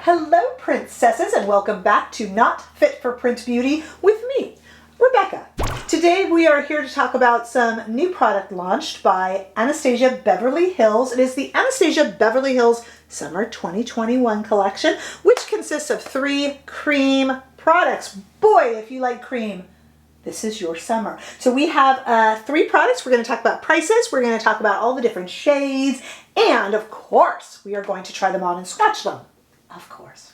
Hello, princesses, and welcome back to Not Fit for Print Beauty with me, Rebecca. Today we are here to talk about some new product launched by Anastasia Beverly Hills. It is the Anastasia Beverly Hills Summer 2021 collection, which consists of 3 cream products. Boy, if you like cream, this is your summer. So we have 3 products. We're going to talk about prices. We're going to talk about all the different shades. And of course, we are going to try them on and swatch them. Of course.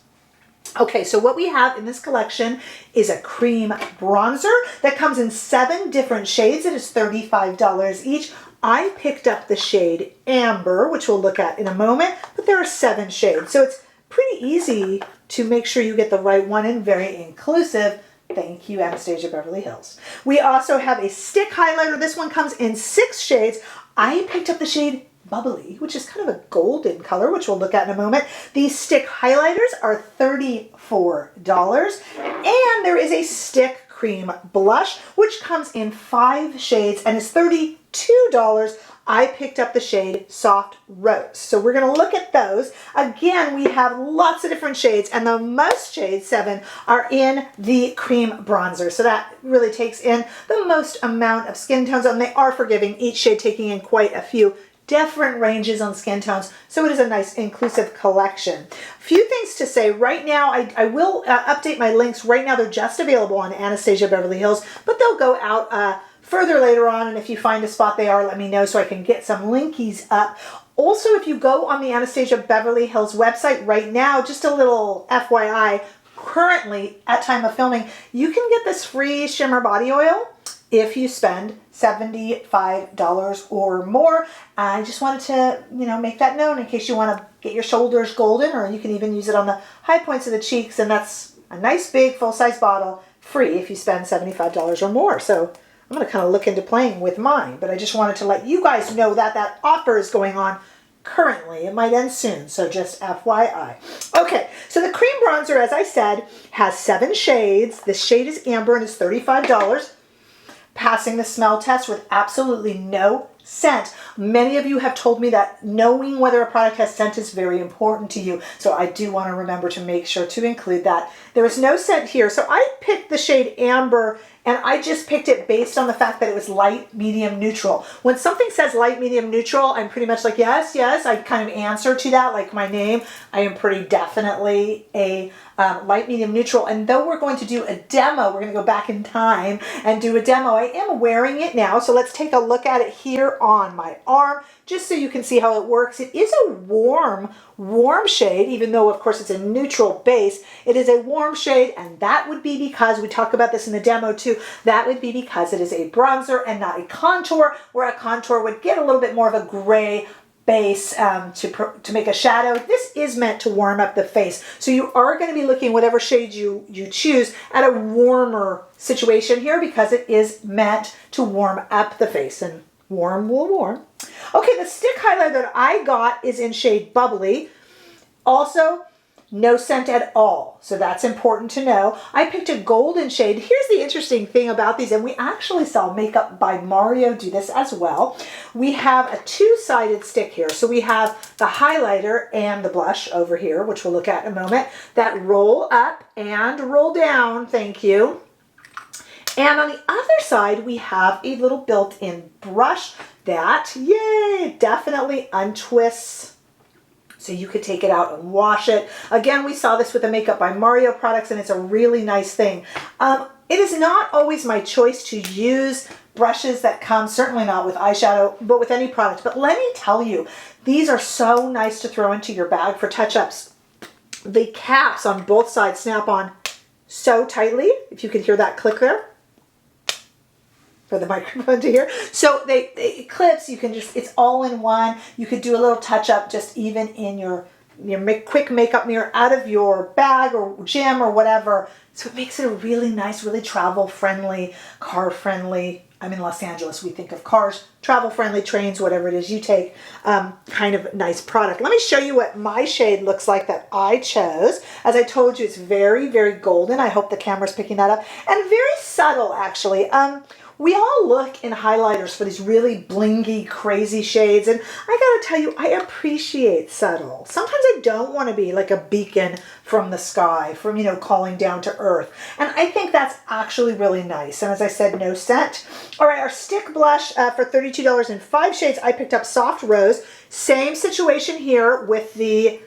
Okay, so what we have in this collection is a cream bronzer that comes in 7 different shades. It is $35 each. I picked up the shade Amber, which we'll look at in a moment, but there are 7 shades. So it's pretty easy to make sure you get the right one and very inclusive. Thank you, Anastasia Beverly Hills. We also have a stick highlighter. This one comes in 6 shades. I picked up the shade Bubbly, which is kind of a golden color, which we'll look at in a moment. These stick highlighters are $34. And there is a stick cream blush, which comes in 5 shades and is $32. I picked up the shade Soft Rose. So we're going to look at those. Again, we have lots of different shades, and the most shades, 7, are in the cream bronzer. So that really takes in the most amount of skin tones, and they are forgiving, each shade taking in quite a few different ranges on skin tones, so it is a nice inclusive collection. A few things to say right now. I will update my links. Right now they're just available on Anastasia Beverly Hills, but they'll go out further later on, and if you find a spot they are, let me know so I can get some linkies up. Also, if you go on the Anastasia Beverly Hills website right now, just a little FYI, currently at time of filming, you can get this free shimmer body oil if you spend $75 or more. I just wanted to, make that known in case you want to get your shoulders golden, or you can even use it on the high points of the cheeks, and that's a nice big full-size bottle, free if you spend $75 or more. So I'm going to kind of look into playing with mine, but I just wanted to let you guys know that that offer is going on currently. It might end soon, so just FYI. Okay, so the cream bronzer, as I said, has 7 shades. This shade is Amber and is $35. Passing the smell test with absolutely no scent. Many of you have told me that knowing whether a product has scent is very important to you, so I do want to remember to make sure to include that. There is no scent here, so I picked the shade Amber, and I just picked it based on the fact that it was light, medium, neutral. When something says light, medium, neutral, I'm pretty much like, yes, yes. I kind of answer to that, like my name. I am pretty definitely a light, medium, neutral. And though we're going to do a demo, we're going to go back in time and do a demo. I am wearing it now, so let's take a look at it here on my arm, just so you can see how it works. It is a warm shade, even though, of course, it's a neutral base. It is a warm shade, and that would be because, we talk about this in the demo too, that would be because it is a bronzer and not a contour, where a contour would get a little bit more of a gray base to make a shadow. This is meant to warm up the face. So you are going to be looking, whatever shade you choose, at a warmer situation here, because it is meant to warm up the face, and warm will warm. Okay, the stick highlighter that I got is in shade Bubbly. Also, no scent at all, so that's important to know. I picked a golden shade. Here's the interesting thing about these, and we actually saw Makeup by Mario do this as well. We have a 2-sided stick here. So we have the highlighter and the blush over here, which we'll look at in a moment, that roll up and roll down, thank you. And on the other side, we have a little built-in brush that, yay, definitely untwists, so you could take it out and wash it. Again, we saw this with the Makeup by Mario products, and it's a really nice thing. It is not always my choice to use brushes that come, certainly not with eyeshadow, but with any product. But let me tell you, these are so nice to throw into your bag for touch-ups. The caps on both sides snap on so tightly, if you could hear that click there, for the microphone to hear. So it clips, you can just, it's all in one. You could do a little touch up just even in your quick makeup mirror out of your bag or gym or whatever. So it makes it a really nice, really travel friendly, car friendly. I'm in Los Angeles, we think of cars, travel-friendly trains, whatever it is you take, kind of nice product. Let me show you what my shade looks like that I chose. As I told you, it's very, very golden. I hope the camera's picking that up. And very subtle, actually. We all look in highlighters for these really blingy, crazy shades, and I gotta tell you, I appreciate subtle. Sometimes I don't want to be like a beacon from the sky, from, you know, calling down to earth. And I think that's actually really nice. And as I said, no scent. All right, our stick blush for $32 in 5 shades. I picked up Soft Rose. Same situation here with the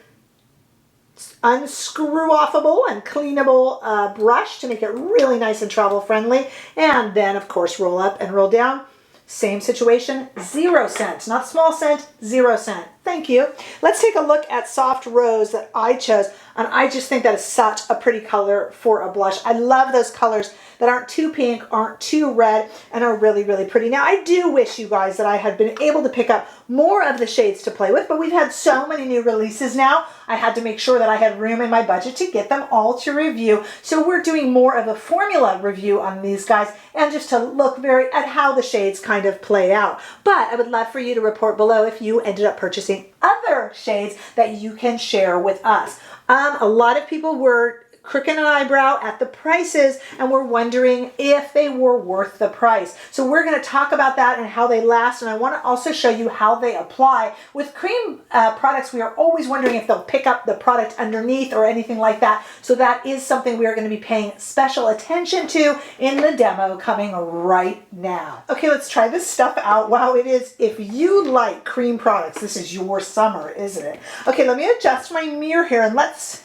unscrew-offable and cleanable brush to make it really nice and travel friendly. And then, of course, roll up and roll down. Same situation, 0 cent. Not small cent, 0 cent. Thank you. Let's take a look at Soft Rose that I chose. And I just think that is such a pretty color for a blush. I love those colors that aren't too pink, aren't too red, and are really, really pretty. Now, I do wish, you guys, that I had been able to pick up more of the shades to play with, but we've had so many new releases now, I had to make sure that I had room in my budget to get them all to review. So we're doing more of a formula review on these guys, and just to look at how the shades kind of play out. But I would love for you to report below if you ended up purchasing other shades that you can share with us. A lot of people were crooking an eyebrow at the prices and we're wondering if they were worth the price. So we're going to talk about that and how they last, and I want to also show you how they apply. With cream products, we are always wondering if they'll pick up the product underneath or anything like that. So that is something we are going to be paying special attention to in the demo coming right now. Okay, let's try this stuff out. Wow, it is. If you like cream products, this is your summer, isn't it? Okay, let me adjust my mirror here and let's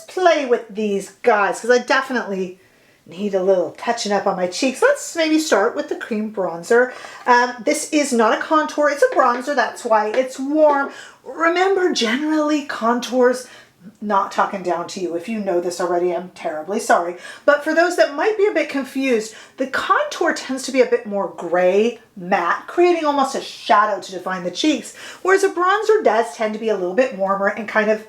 play with these guys, because I definitely need a little touching up on my cheeks. Let's maybe start with the cream bronzer. This is not a contour, it's a bronzer. That's why it's warm. Remember, generally contours, not talking down to you. If you know this already, I'm terribly sorry. But for those that might be a bit confused, the contour tends to be a bit more gray, matte, creating almost a shadow to define the cheeks, whereas a bronzer does tend to be a little bit warmer and kind of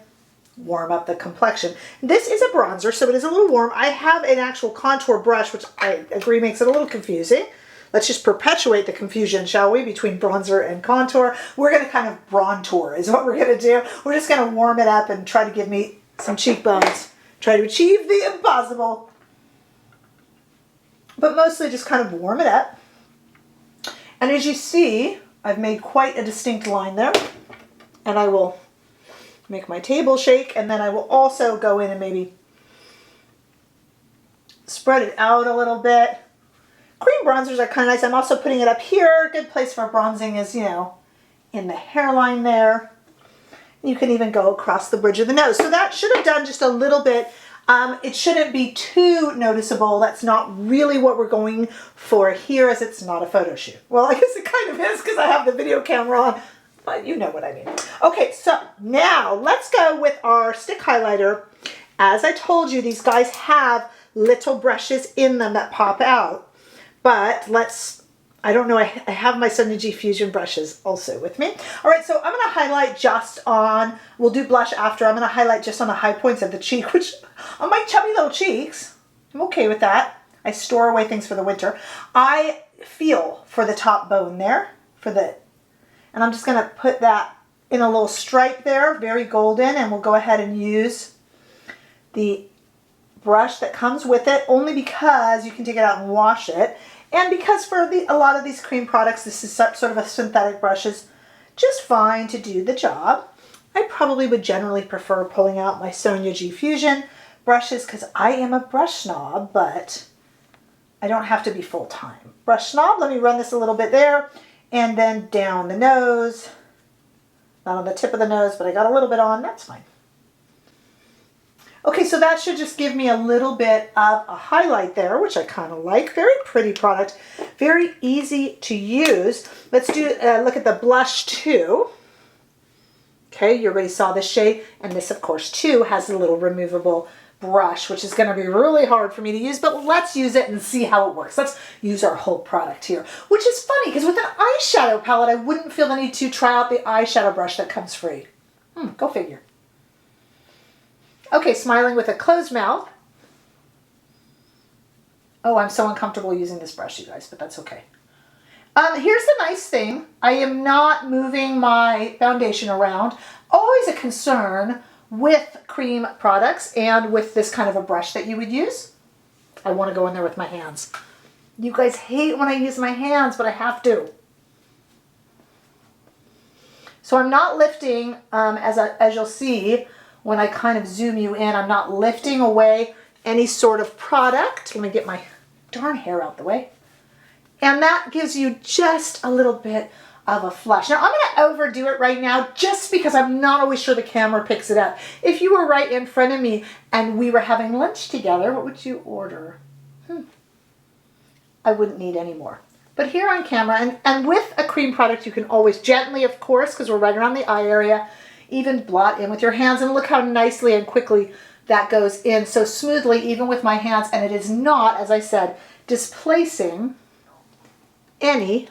warm up the complexion. This is a bronzer, so it is a little warm. I have an actual contour brush, which I agree makes it a little confusing. Let's just perpetuate the confusion, shall we, between bronzer and contour. We're going to kind of brontour is what we're going to do. We're just going to warm it up and try to give me some cheekbones. Try to achieve the impossible. But mostly just kind of warm it up. And as you see, I've made quite a distinct line there. And I will make my table shake, and then I will also go in and maybe spread it out a little bit. Cream bronzers are kind of nice. I'm also putting it up here. Good place for bronzing is, you know, in the hairline there. You can even go across the bridge of the nose. So that should have done just a little bit. It shouldn't be too noticeable. That's not really what we're going for here, as it's not a photo shoot. Well, I guess it kind of is because I have the video camera on. But you know what I mean. Okay, so now let's go with our stick highlighter. As I told you, these guys have little brushes in them that pop out. But I don't know, I have my Synergy Fusion brushes also with me. All right, so I'm going to highlight just on, we'll do blush after. I'm going to highlight just on the high points of the cheek, which on my chubby little cheeks, I'm okay with that. I store away things for the winter. I feel for the top bone there, and I'm just going to put that in a little stripe there, very golden, and we'll go ahead and use the brush that comes with it, only because you can take it out and wash it, and because for a lot of these cream products, this is sort of a synthetic brush is just fine to do the job. I probably would generally prefer pulling out my Sonia G Fusion brushes because I am a brush snob, but I don't have to be full-time. Brush snob, let me run this a little bit there. And then down the nose, not on the tip of the nose, but I got a little bit on, that's fine. Okay, so that should just give me a little bit of a highlight there, which I kind of like. Very pretty product, very easy to use. Let's do look at the blush too. Okay, you already saw this shade, and this, of course, too, has a little removable brush, which is going to be really hard for me to use, but let's use it and see how it works. Let's use our whole product here, which is funny because with an eyeshadow palette, I wouldn't feel the need to try out the eyeshadow brush that comes free. Go figure. Okay, smiling with a closed mouth. Oh, I'm so uncomfortable using this brush, you guys, but that's okay. Here's the nice thing. I am not moving my foundation around. Always a concern with cream products and with this kind of a brush that you would use. I want to go in there with my hands. You guys hate when I use my hands, but I have to. So I'm not lifting, as you'll see when I kind of zoom you in, I'm not lifting away any sort of product. Let me get my darn hair out the way. And that gives you just a little bit of a flush. Now I'm going to overdo it right now just because I'm not always sure the camera picks it up. If you were right in front of me and we were having lunch together, what would you order? I wouldn't need any more. But here on camera, and with a cream product, you can always gently, of course, because we're right around the eye area, even blot in with your hands. And look how nicely and quickly that goes in so smoothly, even with my hands. And it is not, as I said, displacing any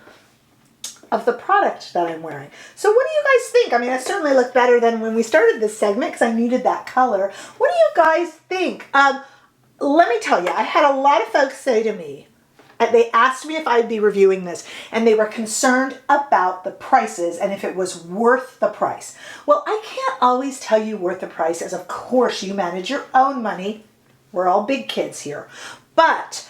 of the product that I'm wearing. So what do you guys think? I mean, I certainly look better than when we started this segment because I needed that color. What do you guys think? Let me tell you, I had a lot of folks say to me, they asked me if I'd be reviewing this, and they were concerned about the prices and if it was worth the price. Well, I can't always tell you worth the price, as of course you manage your own money. We're all big kids here. But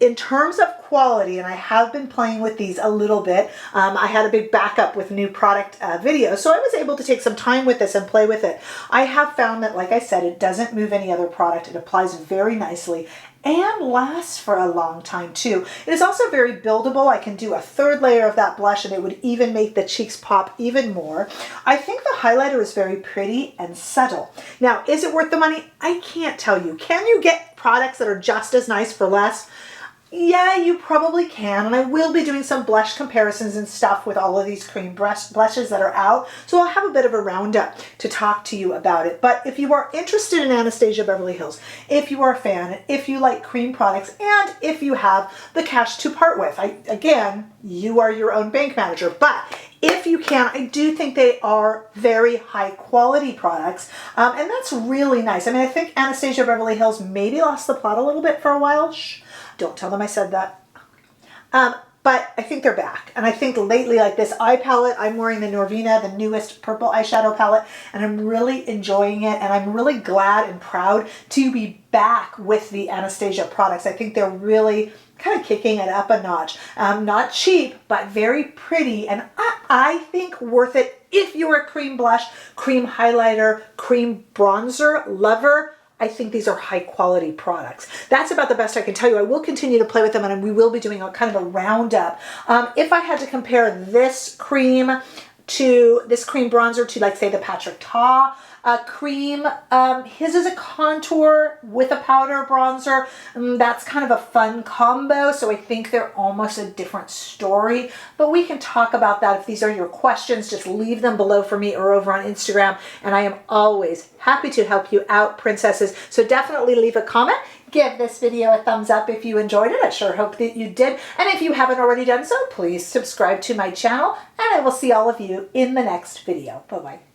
in terms of quality, and I have been playing with these a little bit, I had a big backup with new product videos, so I was able to take some time with this and play with it. I have found that, like I said, it doesn't move any other product. It applies very nicely and lasts for a long time too. It is also very buildable. I can do a third layer of that blush and it would even make the cheeks pop even more. I think the highlighter is very pretty and subtle. Now, is it worth the money? I can't tell you. Can you get products that are just as nice for less? Yeah, you probably can, and I will be doing some blush comparisons and stuff with all of these cream blushes that are out, so I'll have a bit of a roundup to talk to you about it. But if you are interested in Anastasia Beverly Hills, if you are a fan, if you like cream products, and if you have the cash to part with, again, you are your own bank manager, but if you can, I do think they are very high quality products, and that's really nice. I mean, I think Anastasia Beverly Hills maybe lost the plot a little bit for a while. Shh. Don't tell them I said that. But I think they're back. And I think lately, like this eye palette, I'm wearing the Norvina, the newest purple eyeshadow palette, and I'm really enjoying it. And I'm really glad and proud to be back with the Anastasia products. I think they're really kind of kicking it up a notch. Not cheap, but very pretty. And I think worth it if you're a cream blush, cream highlighter, cream bronzer lover. I think these are high quality products. That's about the best I can tell you. I will continue to play with them, and we will be doing a kind of a roundup. If I had to compare this cream bronzer to, like, say, the Patrick Ta cream, his is a contour with a powder bronzer. That's kind of a fun combo, so I think they're almost a different story, but we can talk about that. If these are your questions, just leave them below for me or over on Instagram, and I am always happy to help you out, princesses. So definitely leave a comment. Give this video a thumbs up if you enjoyed it. I sure hope that you did. And if you haven't already done so, please subscribe to my channel, and I will see all of you in the next video. Bye-bye.